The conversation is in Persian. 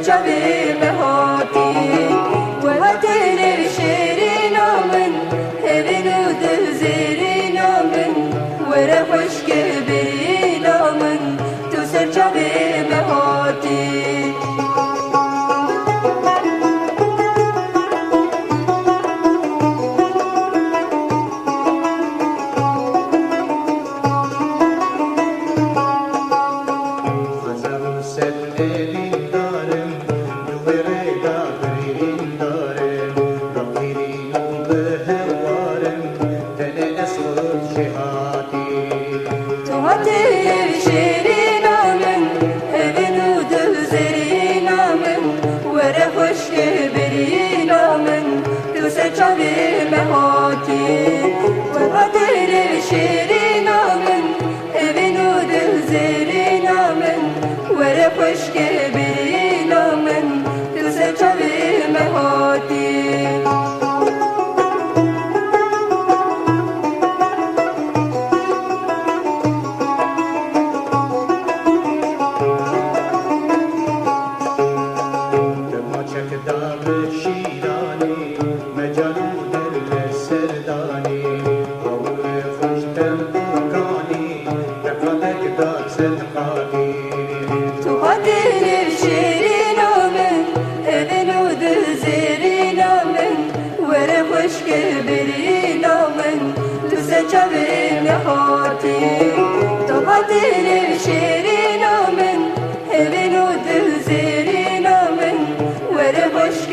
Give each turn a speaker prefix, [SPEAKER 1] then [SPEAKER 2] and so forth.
[SPEAKER 1] چاوی مهاتی و هاتر شیرین آمن هبین و دل زیرین آمن وره خشک برین آمن تو سر چاوی مهاتی چاوی مهاتی و هاتر شیرین آمن هبین و دل زیرین آمن وره خشک برین آمن تو سر چاوی مهاتی تو هاتر شیرین آمن هبین و دل زیرین آمن وره خشک برین آمن تو سر چاوی مهاتی تو هاتر شیرین آمن هبین و دل زیرین آمن وره خشک